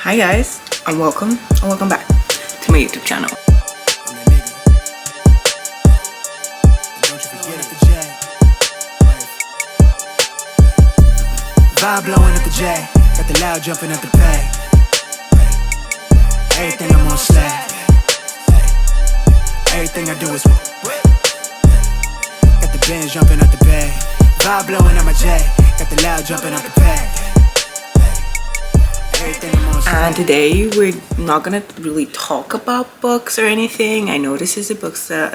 Hi guys, and welcome back to my YouTube channel. Vibe blowing at the J, got the loud jumping at the pay. Everything I'm on slack. Everything I do is got the Benz jumping at the bay. Vibe blowing at my J, got the loud jumping at the pay. And today we're not gonna really talk about books or anything. I know this is a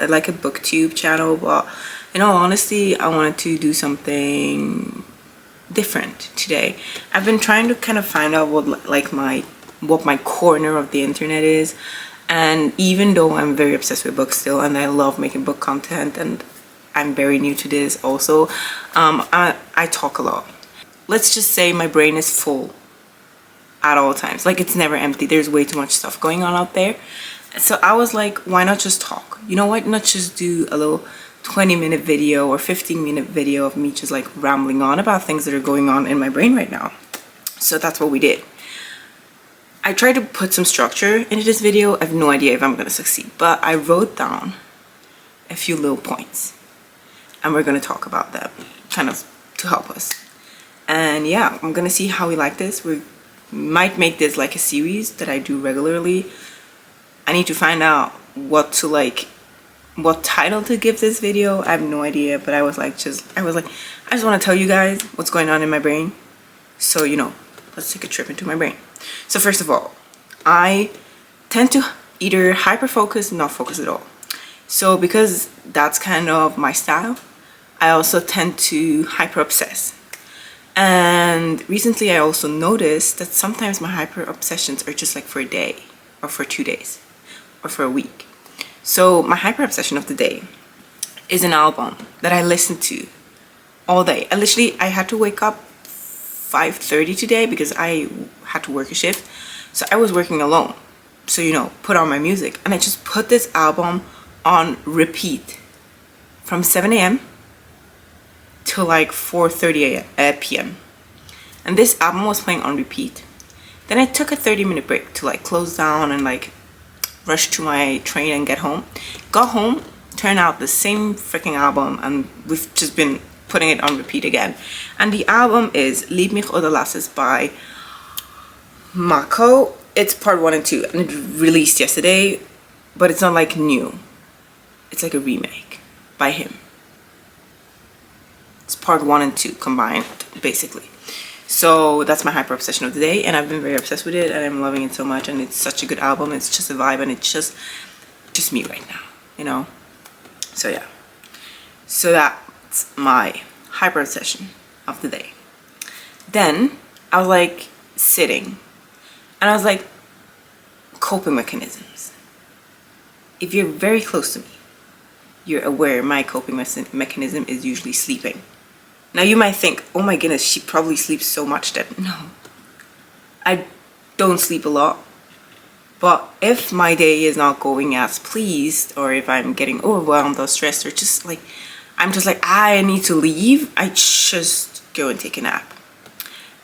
like a booktube channel, but in all honesty, I wanted to do something different today. I've been trying to kind of find out what my corner of the internet is, and even though I'm very obsessed with books still and I love making book content and I'm very new to this also, I talk a lot. Let's just say my brain is full at all times. Like, it's never empty. There's way too much stuff going on out there. So I was like, why not just talk? You know what, not just do a little 20-minute video or 15-minute video of me just like rambling on about things that are going on in my brain right now. So that's what we did. I tried to put some structure into this video. I have no idea if I'm gonna succeed, but I wrote down a few little points and we're gonna talk about them kind of to help us. And yeah, I'm gonna see how we like this. We might make this like a series that I do regularly. I need to find out what title to give this video. I have no idea, but I just want to tell you guys what's going on in my brain. So, you know, let's take a trip into my brain. So first of all, I tend to either hyper focus, not focus at all. So because that's kind of my style, I also tend to hyper obsess. And recently I also noticed that sometimes my hyper obsessions are just like for a day or for 2 days or for a week. So my hyper obsession of the day is an album that I listened to all day. I had to wake up 5:30 today because I had to work a shift. So I was working alone. So, you know, put on my music and I just put this album on repeat from 7 a.m. to like 4:30 p.m. and this album was playing on repeat. Then I took a 30-minute break to like close down and like rush to my train and get home. Got home, turned out the same freaking album, and we've just been putting it on repeat again. And the album is Lieb mich oder lass es by Mako. It's part 1 and 2 and it released yesterday, but it's not like new. It's like a remake by him. It's part 1 and 2 combined, basically. So that's my hyper obsession of the day, and I've been very obsessed with it and I'm loving it so much, and it's such a good album. It's just a vibe and it's just me right now, you know. So yeah, so that's my hyper obsession of the day. Then I was like sitting and I was like, coping mechanisms. If you're very close to me, you're aware my coping mechanism is usually sleeping. Now you might think, oh my goodness, she probably sleeps so much that no, I don't sleep a lot. But if my day is not going as pleased, or if I'm getting overwhelmed or stressed, or just like I'm just like I need to leave, I just go and take a nap.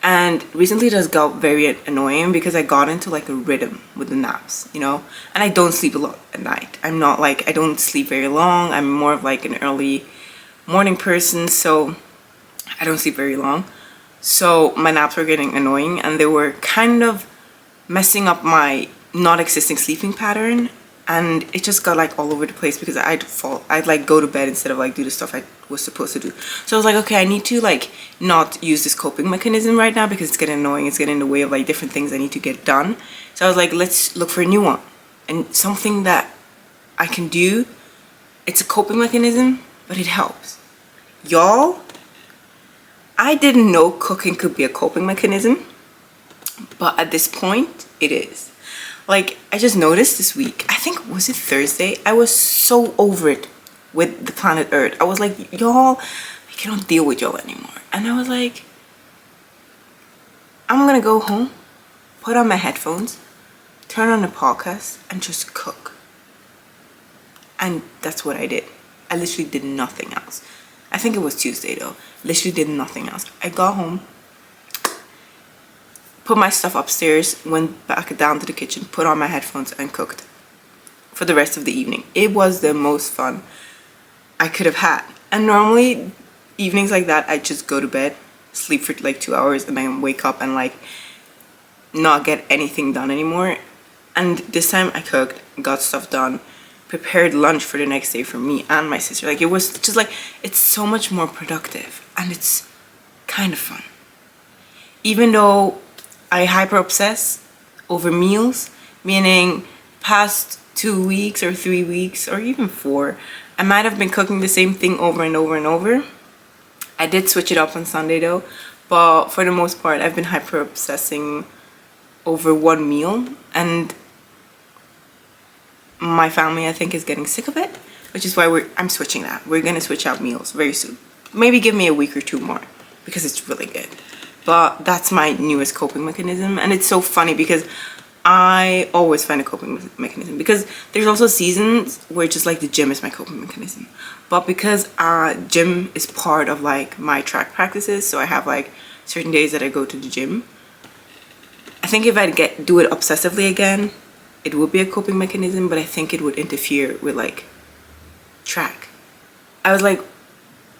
And recently it has got very annoying because I got into like a rhythm with the naps, you know, and I don't sleep a lot at night. I'm not like, I don't sleep very long. I'm more of like an early morning person, so I don't sleep very long. So my naps were getting annoying and they were kind of messing up my not existing sleeping pattern, and it just got like all over the place because I'd like go to bed instead of like do the stuff I was supposed to do. So I was like, okay, I need to like not use this coping mechanism right now because it's getting annoying. It's getting in the way of like different things I need to get done. So I was like, let's look for a new one and something that I can do. It's a coping mechanism, but it helps. Y'all, I didn't know cooking could be a coping mechanism, but at this point it is. Like, I just noticed this week, I think, was it Thursday? I was so over it with the planet Earth. I was like, y'all, I cannot deal with y'all anymore. And I was like, I'm gonna go home, put on my headphones, turn on the podcast, and just cook. And that's what I did. I literally did nothing else. I think it was Tuesday though. Literally did nothing else. I got home, put my stuff upstairs, went back down to the kitchen, put on my headphones and cooked for the rest of the evening. It was the most fun I could have had. And normally evenings like that, I just go to bed, sleep for like 2 hours, and then wake up and like not get anything done anymore. And this time I cooked, got stuff done, prepared lunch for the next day for me and my sister. Like, it was just like, it's so much more productive and it's kind of fun. Even though I hyper obsess over meals, meaning past 2 weeks or 3 weeks or even 4, I might have been cooking the same thing over and over and over. I did switch it up on Sunday though, but for the most part I've been hyper obsessing over one meal, and my family I think is getting sick of it, which is why I'm switching that. We're gonna switch out meals very soon. Maybe give me a week or 2 more because it's really good. But that's my newest coping mechanism, and it's so funny because I always find a coping mechanism, because there's also seasons where just like the gym is my coping mechanism. But because gym is part of like my track practices, so I have like certain days that I go to the gym. I think if I do it obsessively again, it would be a coping mechanism, but I think it would interfere with like track. I was like,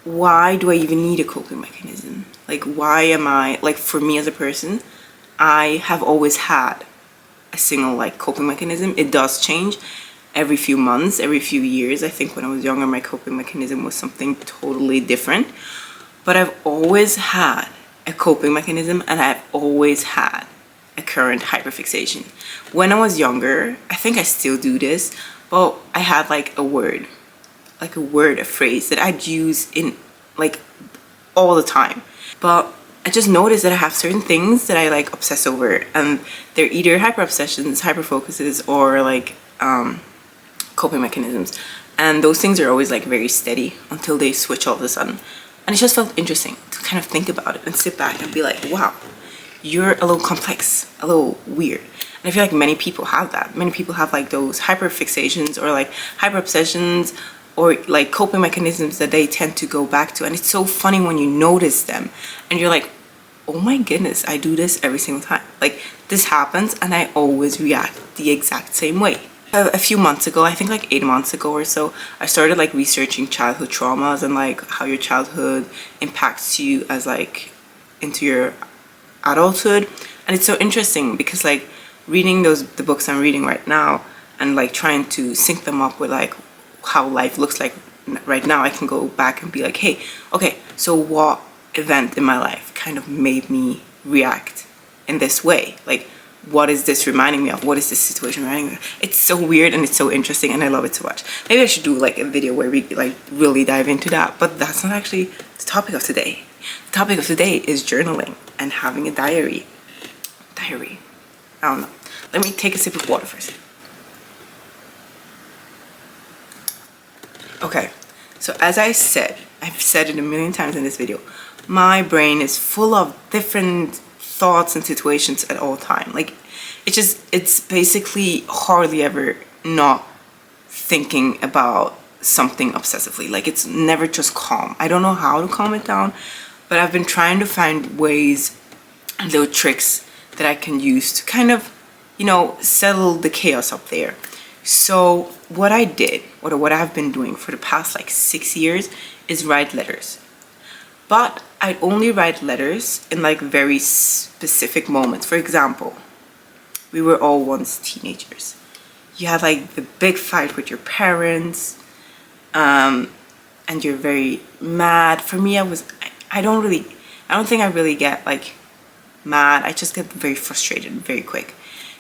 why do I even need a coping mechanism? Like, why am I, like, for me as a person, I have always had a single like coping mechanism. It does change every few months, every few years. I think when I was younger, my coping mechanism was something totally different, but I've always had a coping mechanism, and I've always had a current hyperfixation. When I was younger, I think I still do this, but I had like a word, a phrase that I'd use in like all the time. But I just noticed that I have certain things that I like obsess over, and they're either hyper obsessions, hyper focuses, or like coping mechanisms. And those things are always like very steady until they switch all of a sudden. And it just felt interesting to kind of think about it and sit back and be like, wow, you're a little complex, a little weird. And I feel like many people have that. Many people have like those hyper fixations or like hyper obsessions or like coping mechanisms that they tend to go back to. And it's so funny when you notice them and you're like, oh my goodness, I do this every single time. Like, this happens and I always react the exact same way. A few months ago, I think like 8 months ago or so, I started like researching childhood traumas and like how your childhood impacts you as like into your adulthood. And it's so interesting because like reading the books I'm reading right now and like trying to sync them up with like how life looks like right now, I can go back and be like, hey, okay, so what event in my life kind of made me react in this way? Like, what is this reminding me of? What is this situation reminding me of? It's so weird and it's so interesting and I love it so much. Maybe I should do like a video where we like really dive into that, but that's not actually the topic of today. The topic of today is journaling and having a diary. I don't know. Let me take a sip of water first. Okay, so as I've said it a million times in this video, my brain is full of different thoughts and situations at all time. Like, it's basically hardly ever not thinking about something obsessively. Like, it's never just calm. I don't know how to calm it down, but I've been trying to find ways and little tricks that I can use to kind of, you know, settle the chaos up there. So what I did, or what I've been doing for the past like 6 years, is write letters. But I'd only write letters in like very specific moments. For example, we were all once teenagers. You have like the big fight with your parents, and you're very mad. For me, I don't think I really get like mad. I just get very frustrated very quick.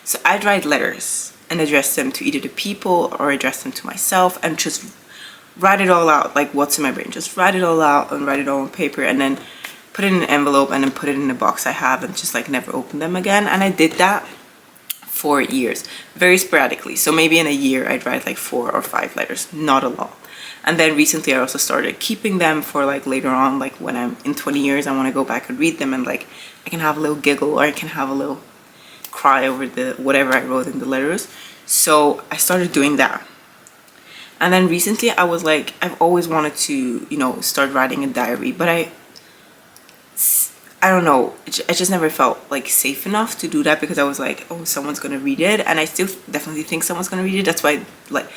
So I'd write letters and address them to either the people or address them to myself and just write it all out, like what's in my brain. Just write it all out and write it all on paper and then put it in an envelope and then put it in a box I have and just like never open them again. And I did that for years, very sporadically. So maybe in a year I'd write like 4 or 5 letters, not a lot. And then recently I also started keeping them for like later on, like when I'm in 20 years, I want to go back and read them and like I can have a little giggle or I can have a little cry over the whatever I wrote in the letters. So I started doing that. And then recently I was like, I've always wanted to, you know, start writing a diary, but I don't know, I just never felt like safe enough to do that because I was like, oh, someone's gonna read it, and I still definitely think someone's gonna read it. That's why like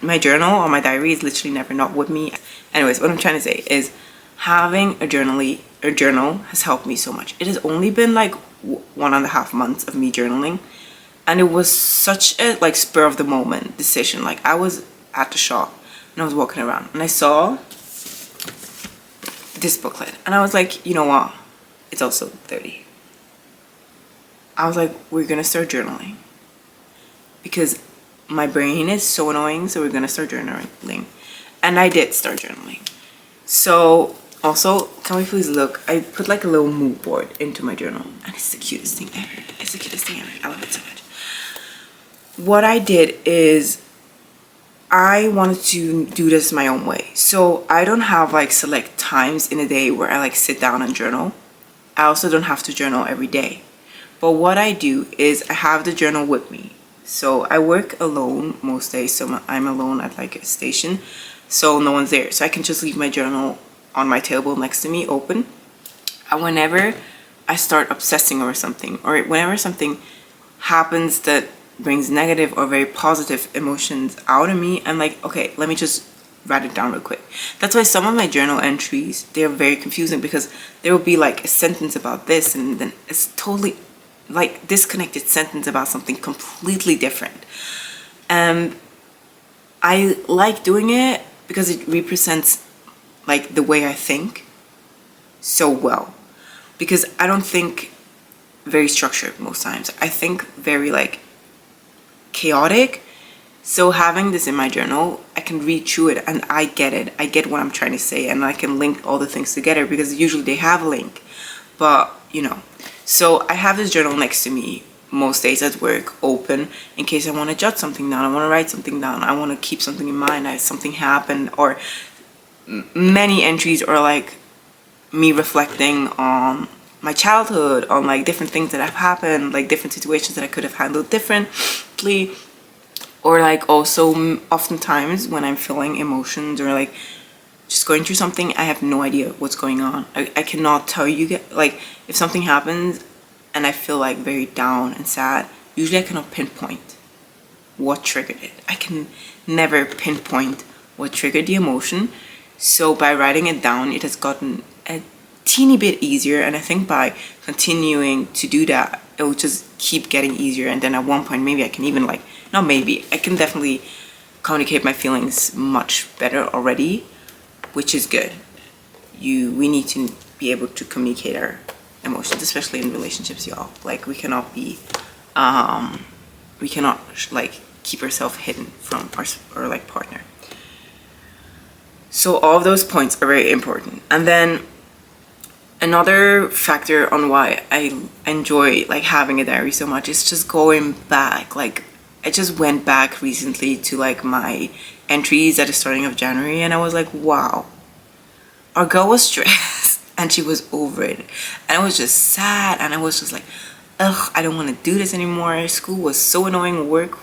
my journal or my diary is literally never not with me. Anyways, what I'm trying to say is having a journal has helped me so much. It has only been like 1.5 months of me journaling, and it was such a like spur of the moment decision. Like I was at the shop and I was walking around and I saw this booklet and I was like, you know what, it's also 30. I was like, we're gonna start journaling because my brain is so annoying, so we're gonna start journaling. And I did start journaling. So also, can we please look, I put like a little mood board into my journal and it's the cutest thing ever. It's the cutest thing ever. I love it so much. What I did is I wanted to do this my own way. So I don't have like select times in a day where I like sit down and journal. I also don't have to journal every day. But what I do is I have the journal with me. So I work alone most days. So I'm alone at like a station. So no one's there. So I can just leave my journal on my table next to me open. And whenever I start obsessing over something, or whenever something happens that brings negative or very positive emotions out of me, I'm like, okay, let me just write it down real quick. That's why some of my journal entries, they're very confusing because there will be like a sentence about this and then it's totally like disconnected sentence about something completely different. And I like doing it because it represents like the way I think so well, because I don't think very structured most times. I think very like chaotic. So having this in my journal, I can read through it and I get it. I get what I'm trying to say and I can link all the things together because usually they have a link. But you know, so I have this journal next to me most days at work, open, in case I want to jot something down, I want to write something down, I want to keep something in mind as something happened, or many entries are like me reflecting on my childhood, on like different things that have happened, like different situations that I could have handled differently, or like also oftentimes when I'm feeling emotions or like just going through something, I have no idea what's going on. I cannot tell you, like if something happens and I feel like very down and sad, usually I cannot pinpoint what triggered it. I can never pinpoint what triggered the emotion. So by writing it down, it has gotten a teeny bit easier, and I think by continuing to do that, it will just keep getting easier. And then at one point, maybe I can even like, not maybe, I can definitely communicate my feelings much better already, which is good. We need to be able to communicate our emotions, especially in relationships, y'all. Like we cannot like keep ourselves hidden from our like partner. So all of those points are very important. And then another factor on why I enjoy like having a diary so much is just going back. Like I just went back recently to like my entries at the starting of January and I was like, wow, our girl was stressed and she was over it. And I was just sad and I was just like, ugh, I don't want to do this anymore. School was so annoying, work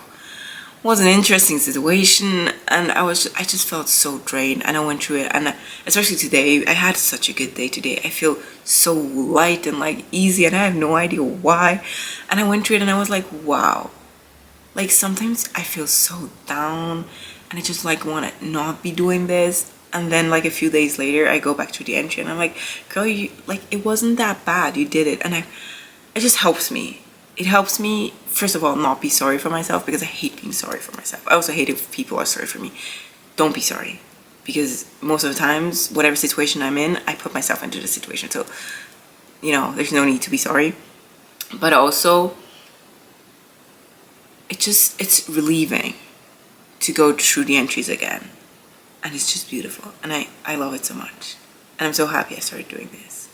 was an interesting situation, and I just felt so drained, and I went through it. And especially today, I had such a good day today. I feel so light and like easy, and I have no idea why. And I went through it and I was like, wow, like sometimes I feel so down and I just like want to not be doing this. And then like a few days later I go back to the entry and I'm like, girl, you like, it wasn't that bad, you did it. And it just helps me. It helps me, first of all, not be sorry for myself, because I hate being sorry for myself. I also hate if people are sorry for me. Don't be sorry, because most of the times, whatever situation I'm in, I put myself into the situation. So, you know, there's no need to be sorry. But also, it's relieving to go through the entries again. And it's just beautiful. And I love it so much. And I'm so happy I started doing this.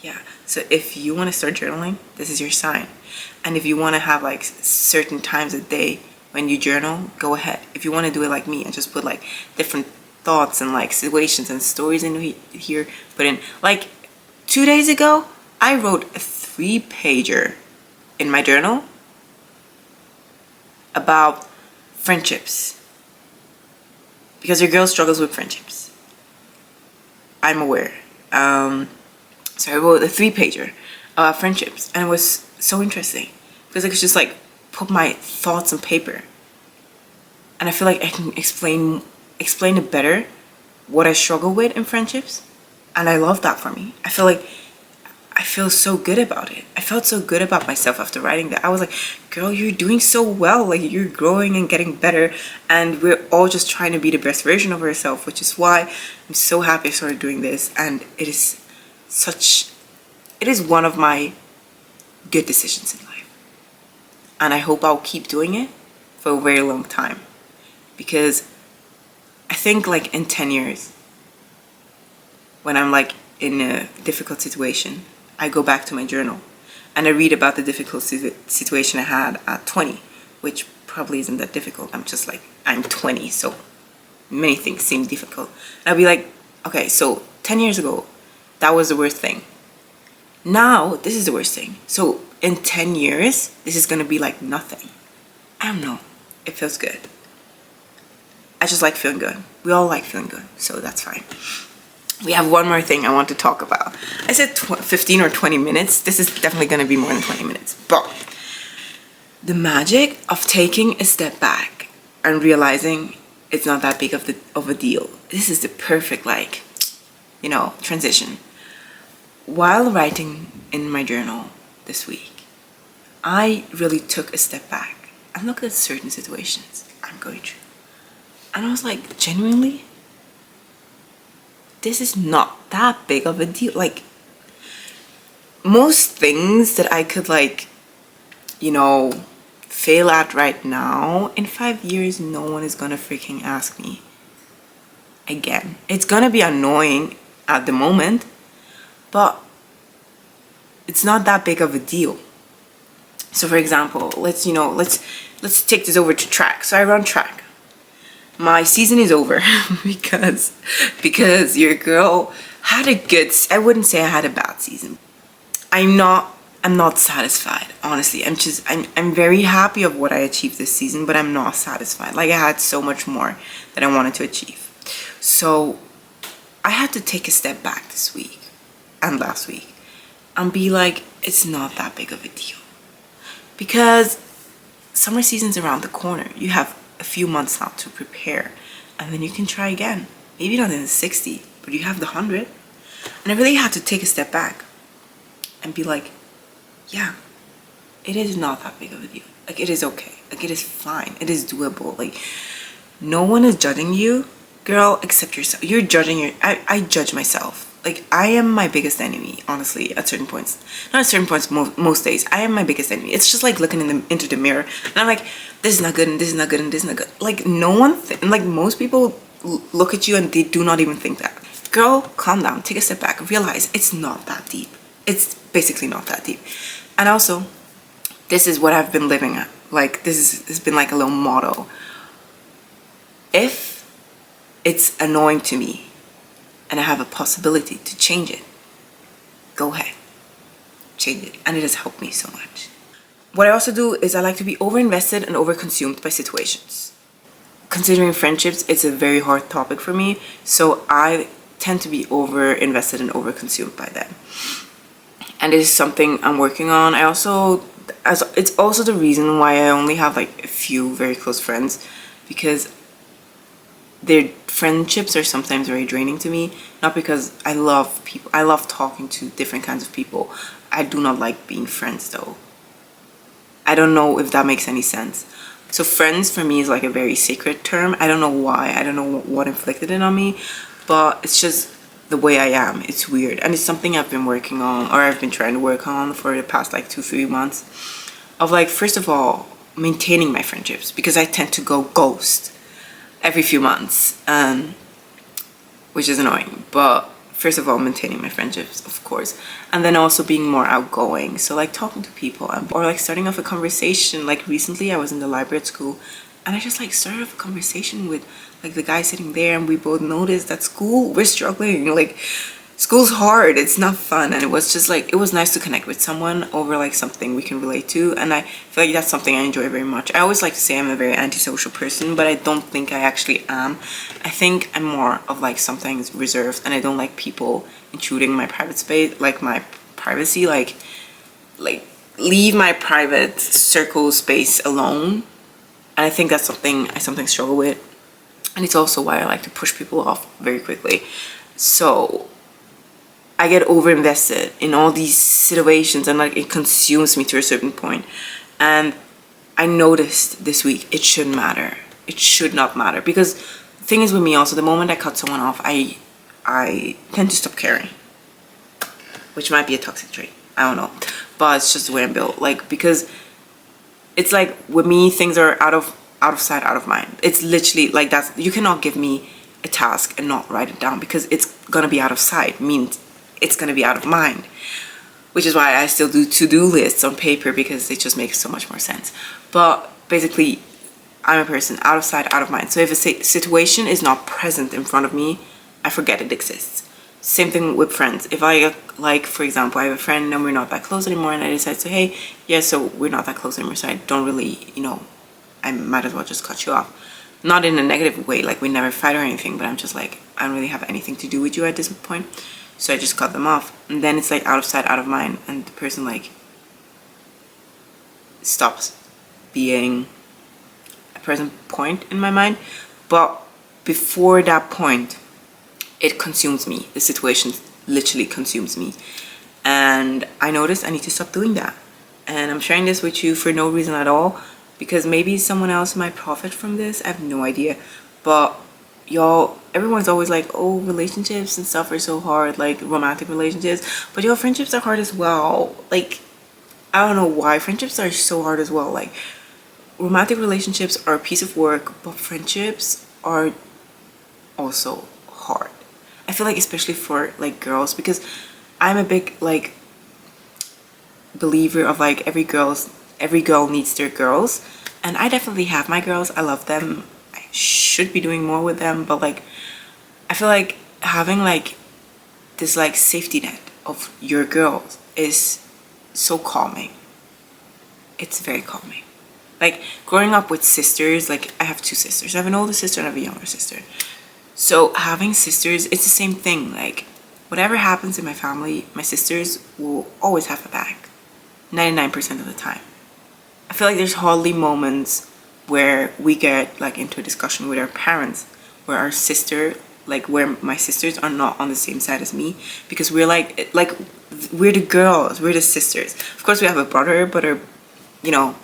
Yeah, so if you want to start journaling, this is your sign. And if you want to have like certain times a day when you journal, go ahead. If you want to do it like me and just put like different thoughts and like situations and stories in here, put in like 2 days ago, I wrote a 3-pager in my journal about friendships, because your girl struggles with friendships. I'm aware. So I wrote a 3-pager about friendships, and it was so interesting because I could just like put my thoughts on paper, and I feel like I can explain it better what I struggle with in friendships, and I love that for me. I feel so good about it. I felt so good about myself after writing that. I was like, girl, you're doing so well. Like, you're growing and getting better. And we're all just trying to be the best version of ourselves, which is why I'm so happy I started doing this. And it is one of my good decisions in life. And I hope I'll keep doing it for a very long time. Because I think like in 10 years, when I'm like in a difficult situation, I go back to my journal and I read about the difficult situation I had at 20, which probably isn't that difficult. I'm 20, so many things seem difficult. And I'll be like, okay, so 10 years ago, that was the worst thing. Now, this is the worst thing. So in 10 years, this is gonna be like nothing. I don't know. It feels good. I just like feeling good. We all like feeling good, so that's fine. We have one more thing I want to talk about. I said 15 or 20 minutes. This is definitely going to be more than 20 minutes. But the magic of taking a step back and realizing it's not that big of a deal. This is the perfect, like, transition. While writing in my journal this week, I really took a step back and looked at certain situations I'm going through. And I was like, genuinely, this is not that big of a deal. Like, most things that I could fail at right now, in 5 years, no one is gonna freaking ask me again. It's gonna be annoying at the moment, but it's not that big of a deal. So for example, let's take this over to track. So I run track. My season is over because your girl had I wouldn't say I had a bad season. I'm not satisfied, honestly. I'm very happy of what I achieved this season, but I'm not satisfied. Like, I had so much more that I wanted to achieve. So I had to take a step back this week and last week and be like, it's not that big of a deal. Because summer season's around the corner. You have a few months now to prepare, and then you can try again. Maybe not in the 60, but you have the 100. And I really had to take a step back and be like, yeah, it is not that big of a deal. Like, it is okay. Like, it is fine. It is doable. Like, no one is judging you, girl, except yourself. You're judging I judge myself. Like, I am my biggest enemy, honestly, at certain points. Not at certain points, most days. I am my biggest enemy. It's just like looking into the mirror, and I'm like, this is not good, and this is not good, and this is not good. Like, no one, like, most people look at you and they do not even think that. Girl, calm down, take a step back, and realize it's not that deep. It's basically not that deep. And also, this is what I've been living at. Like, this has been like a little motto. If it's annoying to me, and I have a possibility to change it, go ahead, change it. And it has helped me so much. What I also do is I like to be over-invested and over-consumed by situations. Considering friendships, it's a very hard topic for me, so I tend to be over-invested and over-consumed by them. And it is something I'm working on. It's also the reason why I only have like a few very close friends, because their friendships are sometimes very draining to me. Not because I love people. I love talking to different kinds of people. I do not like being friends though. I don't know if that makes any sense. So friends for me is like a very sacred term. I don't know why. I don't know what inflicted it on me, but it's just the way I am. It's weird. And it's something I've been working on, or I've been trying to work on for the past like 2-3 months. Of like, first of all, maintaining my friendships, because I tend to go ghost every few months, which is annoying. But first of all, maintaining my friendships, of course, and then also being more outgoing. So like talking to people, or like starting off a conversation. Like recently I was in the library at school, and I just like started off a conversation with like the guy sitting there, and we both noticed that school we're struggling. Like, school's hard, it's not fun, and it was just like, it was nice to connect with someone over like something we can relate to, and I feel like that's something I enjoy very much. I always like to say I'm a very antisocial person, but I don't think I actually am. I think I'm more of like something reserved, and I don't like people intruding my private space, like my privacy, like leave my private circle space alone. And I think that's something I sometimes struggle with, and it's also why I like to push people off very quickly. So I get over invested in all these situations, and like it consumes me to a certain point. And I noticed this week it shouldn't matter. It should not matter, because the thing is with me also, the moment I cut someone off, I tend to stop caring, which might be a toxic trait. I don't know, but it's just the way I'm built. Like, because it's like with me, things are out of sight, out of mind. It's literally like that. You cannot give me a task and not write it down, because it's gonna be out of sight, means it's gonna be out of mind, which is why I still do to-do lists on paper, because it just makes so much more sense. But basically, I'm a person out of sight, out of mind. So if a situation is not present in front of me, I forget it exists. Same thing with friends. If I, like, for example, I have a friend and we're not that close anymore, and I decide to say, hey, yeah, so we're not that close anymore, so I don't really, I might as well just cut you off. Not in a negative way, like we never fight or anything, but I'm just like, I don't really have anything to do with you at this point, so I just cut them off. And then it's like out of sight, out of mind, and the person like stops being a present point in my mind. But before that point, it consumes me. The situation literally consumes me, and I noticed I need to stop doing that. And I'm sharing this with you for no reason at all, because maybe someone else might profit from this. I have no idea. But y'all, everyone's always like, oh, relationships and stuff are so hard, like romantic relationships, but y'all, friendships are hard as well. Like, I don't know why friendships are so hard as well. Like, romantic relationships are a piece of work, but friendships are also hard. I feel like, especially for like girls, because I'm a big like believer of like every girl needs their girls, and I definitely have my girls. I love them. I should be doing more with them, but like I feel like having like this like safety net of your girls is so calming. It's very calming. Like growing up with sisters, like I have two sisters. I have an older sister and I have a younger sister. So having sisters, it's the same thing. Like whatever happens in my family, my sisters will always have a back 99% of the time. I feel like there's hardly moments where we get like into a discussion with our parents where our sister, like where my sisters are not on the same side as me, because we're like we're the girls, we're the sisters. Of course we have a brother, but our,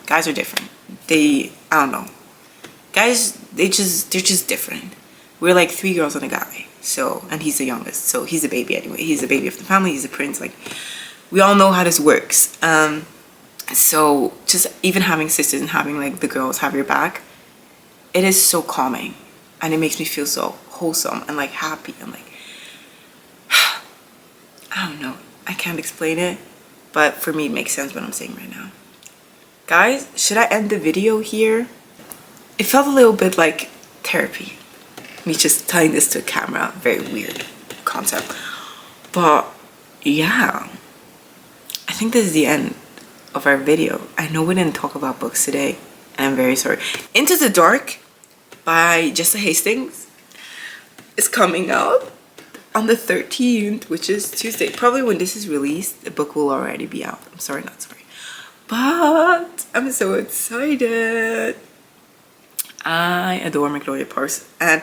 guys are different. I don't know, guys, they're just different. We're like 3 girls and a guy, so, and he's the youngest, so he's a baby anyway. He's the baby of the family, he's a prince. Like, we all know how this works. So just even having sisters and having like the girls have your back, it is so calming, and it makes me feel so wholesome and like happy. I'm like, I don't know, I can't explain it, but for me it makes sense what I'm saying right now. Guys, should I end the video here? It felt a little bit like therapy, me just telling this to a camera. Very weird concept, but yeah, I think this is the end of our video. I know we didn't talk about books today, and I'm very sorry. Into the Dark by Jessa Hastings is coming out on the 13th, which is Tuesday. Probably when this is released, the book will already be out. I'm sorry, not sorry, but I'm so excited. I adore Magnolia Parks, and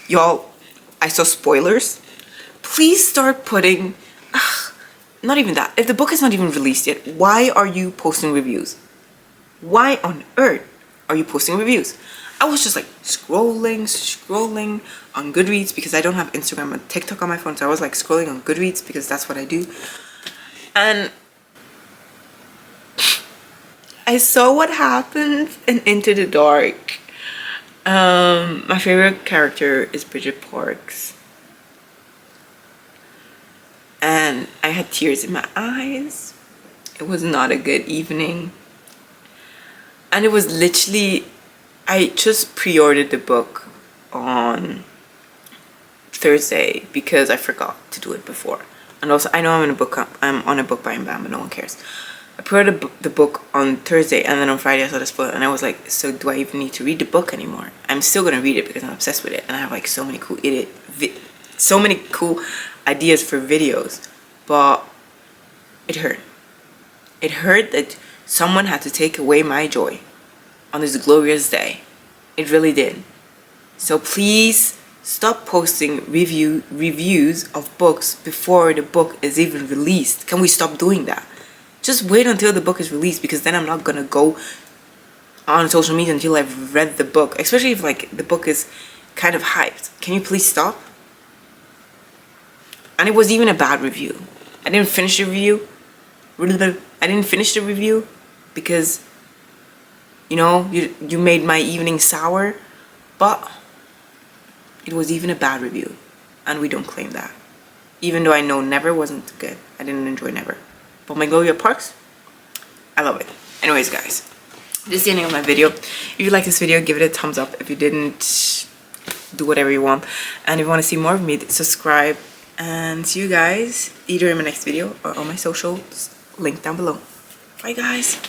y'all, I saw spoilers. Please start putting, not even that, if the book is not even released yet, why are you posting reviews? Why on earth are you posting reviews? I was just like scrolling on Goodreads, because I don't have Instagram and TikTok on my phone, so I was like scrolling on Goodreads because that's what I do, and I saw what happens in Into the Dark. My favorite character is Bridget Parks, and I had tears in my eyes. It was not a good evening, and it was literally, I just pre-ordered the book on Thursday because I forgot to do it before. And also, I know I'm on a book buying ban, but no one cares. I pre-ordered the book on Thursday, and then on Friday I saw the spoiler, and I was like, so do I even need to read the book anymore? I'm still gonna read it because I'm obsessed with it, and I have like so many cool ideas for videos, but it hurt. It hurt that someone had to take away my joy on this glorious day. It really did. So please stop posting reviews of books before the book is even released. Can we stop doing that? Just wait until the book is released, because then I'm not gonna go on social media until I've read the book, especially if like the book is kind of hyped. Can you please stop? And it was even a bad review. I didn't finish the review. I didn't finish the review because, you know, you made my evening sour, but it was even a bad review, and we don't claim that. Even though I know Never wasn't good. I didn't enjoy Never. But Magnolia Parks, I love it. Anyways, guys, this is the ending of my video. If you like this video, give it a thumbs up. If you didn't, do whatever you want. And if you want to see more of me, subscribe. And see you guys either in my next video or on my socials, link down below. Bye, guys.